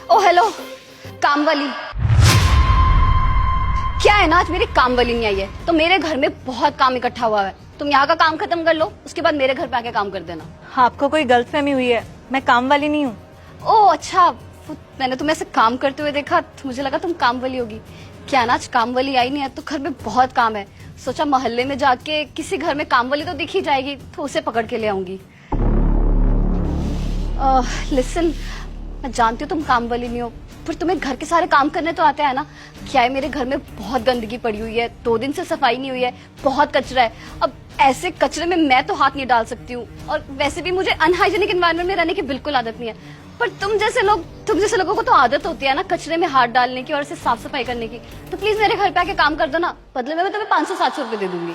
ओ hello, काम वाली। क्या है ना, आज मेरी काम वाली नहीं आई है तो मेरे घर में बहुत काम इकट्ठा हुआ है। तुम यहाँ का काम खत्म कर लो, उसके बाद मेरे घर पे आके काम कर देना। आपको कोई गलतफहमी हुई है, मैं काम वाली नहीं हूँ। ओह अच्छा, मैंने तुम्हें ऐसे काम करते हुए देखा तो मुझे लगा तुम काम वाली होगी। क्या ना, आज काम वाली आई नहीं है तो घर में बहुत काम है। सोचा मोहल्ले में जाके किसी घर में काम वाली तो दिख ही जाएगी तो उसे पकड़ के ले आऊंगी। लिसन, मैं जानती हूँ तुम काम वाली नहीं हो, पर तुम्हें घर के सारे काम करने तो आते हैं ना। क्या है, मेरे घर में बहुत गंदगी पड़ी हुई है, 2 दिन से सफाई नहीं हुई है, बहुत कचरा है। अब ऐसे कचरे में मैं तो हाथ नहीं डाल सकती हूँ, और वैसे भी मुझे अनहाइजेनिक एनवायरनमेंट में रहने की बिल्कुल आदत नहीं है। पर तुम जैसे लोगों को तो आदत होती है ना कचरे में हाथ डालने की और इसे साफ सफाई करने की। तो प्लीज मेरे घर पे आके काम कर दो ना, बदले में मैं तुम्हें 500-700 रुपए दे दूंगी।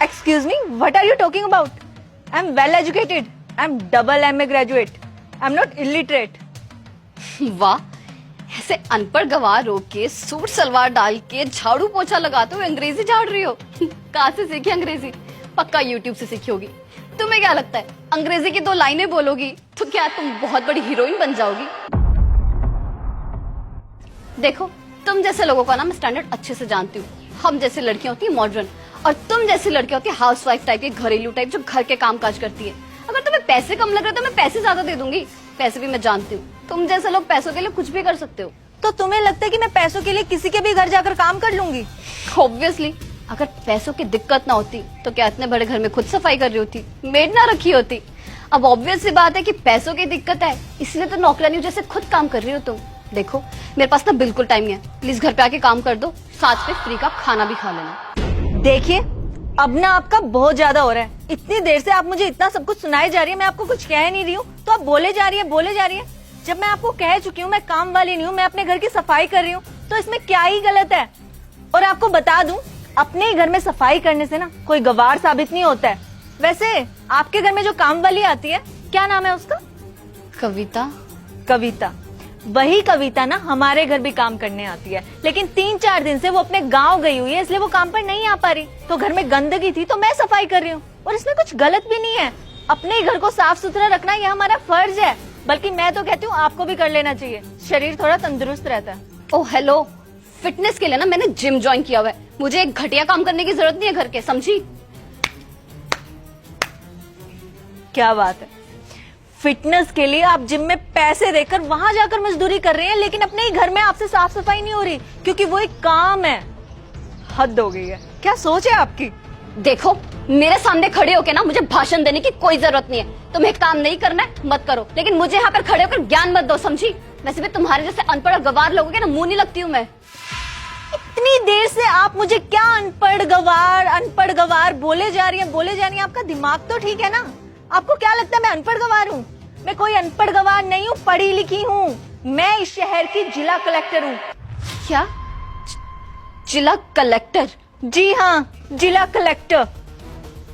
Excuse me, what are you talking about? I am well educated, I am double MA graduate, I am not illiterate. वाह, ऐसे अनपढ़ गवार हो के सूट सलवार डाल के झाड़ू पोछा लगाते हुए अंग्रेजी झाड़ रही हो। कहाँ से सीखी अंग्रेजी? पक्का यूट्यूब से सीखी होगी। तुम्हें क्या लगता है अंग्रेजी की 2 लाइनें बोलोगी तो क्या तुम बहुत बड़ी हीरोइन बन जाओगी? देखो, तुम जैसे लोगों का ना मैं स्टैंडर्ड अच्छे से जानती हूँ। हम जैसी लड़कियां होती है मॉडर्न, और तुम जैसी लड़कियां होती है हाउसवाइफ टाइप की, घरेलू टाइप, जो घर के काम काज करती है। अगर तुम्हें पैसे कम लग रहे तो मैं पैसे ज्यादा दे दूंगी। पैसे भी मैं जानती हूँ, तुम जैसे लोग पैसों के लिए कुछ भी कर सकते हो। तो तुम्हें लगता है कि मैं पैसों के लिए किसी के भी घर जाकर काम कर लूंगी? ऑब्वियसली, अगर पैसों की दिक्कत ना होती तो क्या इतने बड़े घर में खुद सफाई कर रही होती, मेड ना रखी होती? अब ऑब्वियस सी बात है कि पैसों की दिक्कत है, इसलिए तो नौकरानी जैसे खुद काम कर रही हो तुम। देखो, मेरे पास ना बिल्कुल टाइम नहीं है, प्लीज घर पे आके काम कर दो, साथ में फ्री का खाना भी खा लेना। देखिए, अब ना आपका बहुत ज्यादा हो रहा है। इतनी देर से आप मुझे इतना सब कुछ सुनाए जा रही है, मैं आपको कुछ कह नहीं रही हूँ तो आप बोले जा रही है। जब मैं आपको कह चुकी हूँ मैं काम वाली नहीं हूँ, मैं अपने घर की सफाई कर रही हूँ, तो इसमें क्या ही गलत है? और आपको बता दूं, अपने ही घर में सफाई करने से ना कोई गवार साबित नहीं होता है। वैसे आपके घर में जो काम वाली आती है, क्या नाम है उसका? कविता। कविता, वही कविता ना हमारे घर भी काम करने आती है, लेकिन 3-4 दिन से वो अपने गांव गई हुई है, इसलिए वो काम पर नहीं आ पा रही। तो घर में गंदगी थी तो मैं सफाई कर रही हूँ, और इसमें कुछ गलत भी नहीं है। अपने ही घर को साफ सुथरा रखना ये हमारा फर्ज है, बल्कि मैं तो कहती हूँ आपको भी कर लेना चाहिए, शरीर थोड़ा तंदुरुस्त रहता है। ओ हेलो, फिटनेस के लिए ना मैंने जिम ज्वाइन किया हुआ है, मुझे एक घटिया काम करने की जरूरत नहीं है घर के, समझी? क्या बात है, फिटनेस के लिए आप जिम में पैसे देकर वहां जाकर मजदूरी कर रहे हैं, लेकिन अपने ही घर में आपसे साफ सफाई नहीं हो रही क्योंकि वो एक काम है। हद हो गई है, क्या सोच है आपकी? देखो, मेरे सामने खड़े होके ना मुझे भाषण देने की कोई जरूरत नहीं है। तुम्हें काम नहीं करना है मत करो, लेकिन मुझे यहाँ पर खड़े होकर ज्ञान मत दो, समझी? वैसे भी तुम्हारे जैसे अनपढ़ और गवार लोगों के ना मुंह नहीं लगती हूँ मैं। इतनी देर से आप मुझे क्या अनपढ़ गवार बोले जा रही हैं। आपका दिमाग तो ठीक है ना? आपको क्या लगता है मैं अनपढ़ गवार हूँ? मैं कोई अनपढ़ गवार नहीं हूँ, पढ़ी लिखी हूँ। मैं इस शहर की जिला कलेक्टर हूँ। क्या? जिला कलेक्टर? जी हाँ, जिला कलेक्टर।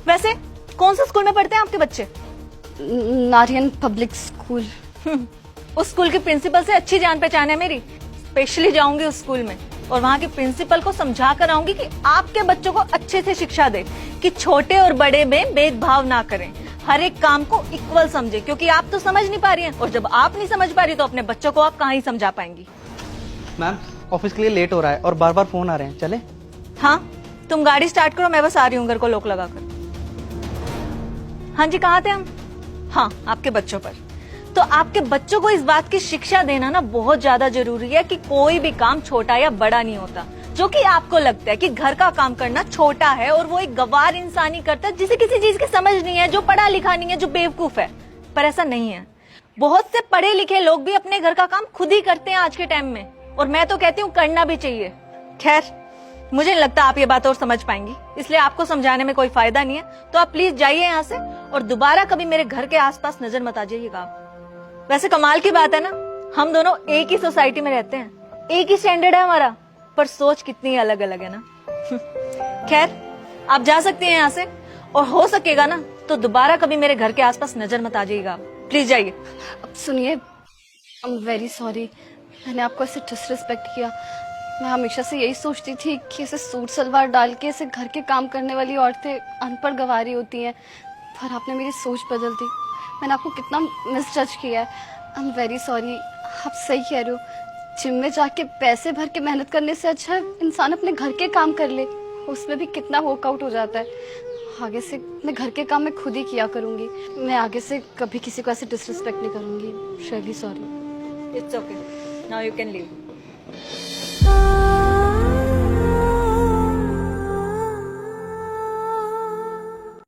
वैसे कौन सा स्कूल में पढ़ते हैं आपके बच्चे? नारियन पब्लिक स्कूल। उस स्कूल की प्रिंसिपल से अच्छी जान पहचान है मेरी। स्पेशली जाऊंगी उस स्कूल में और वहाँ की प्रिंसिपल को समझा कर आऊंगी कि आपके बच्चों को अच्छे से शिक्षा दे, कि छोटे और बड़े में भेदभाव ना करें, हर एक काम को इक्वल समझे, क्योंकि आप तो समझ नहीं पा रही हैं, और जब आप नहीं समझ पा रही तो अपने बच्चों को आप कहाँ ही समझा पाएंगी। मैम, ऑफिस के लिए लेट हो रहा है और बार बार फोन आ रहे हैं, चले? हाँ, तुम गाड़ी स्टार्ट करो, मैं बस आ रही हूँ घर को लॉक लगाकर। हाँ जी, कहाँ थे हम? हाँ, आपके बच्चों पर। तो आपके बच्चों को इस बात की शिक्षा देना ना बहुत ज्यादा जरूरी है कि कोई भी काम छोटा या बड़ा नहीं होता। जो कि आपको लगता है कि घर का काम करना छोटा है और वो एक गवार इंसान ही करता है जिसे किसी चीज की समझ नहीं है, जो पढ़ा लिखा नहीं है, जो बेवकूफ है। पर ऐसा नहीं है, बहुत से पढ़े लिखे लोग भी अपने घर का काम खुद ही करते हैं आज के टाइम में, और मैं तो कहती हूँ करना भी चाहिए। खैर, मुझे नहीं लगता आप ये बात और समझ पाएंगी, इसलिए आपको समझाने में कोई फायदा नहीं है। तो आप प्लीज जाइए यहाँ से और दोबारा कभी मेरे घर के आसपास नजर मत आ जाइएगा आप। वैसे कमाल की बात है ना, हम दोनों एक ही सोसाइटी में रहते हैं, एक ही स्टैंडर्ड है हमारा, पर सोच कितनी अलग अलग है ना। खैर, आप जा सकती हैं यहाँ से, और हो सकेगा ना तो दोबारा कभी मेरे घर के आसपास नजर मत आ जाइएगा, प्लीज जाइए। अब सुनिए, आई एम वेरी सॉरी, मैंने आपको ऐसे डिसरिस्पेक्ट किया। मैं हमेशा से यही सोचती थी कि ऐसे सूट सलवार डाल के ऐसे घर के काम करने वाली औरतें अनपढ़ गवारी होती हैं, पर आपने मेरी सोच बदल दी। मैंने आपको कितना मिसजज किया है, आई एम वेरी सॉरी। आप सही कह रहे हो। जिम में जाके पैसे भर के मेहनत करने से अच्छा इंसान अपने घर के काम कर ले, उसमें भी कितना वर्कआउट हो जाता है। आगे से मैं घर के काम मैं खुद ही किया करूंगी। मैं आगे से कभी किसी को ऐसे डिसरिस्पेक्ट नहीं करूंगी। Really sorry. It's okay, now you can leave.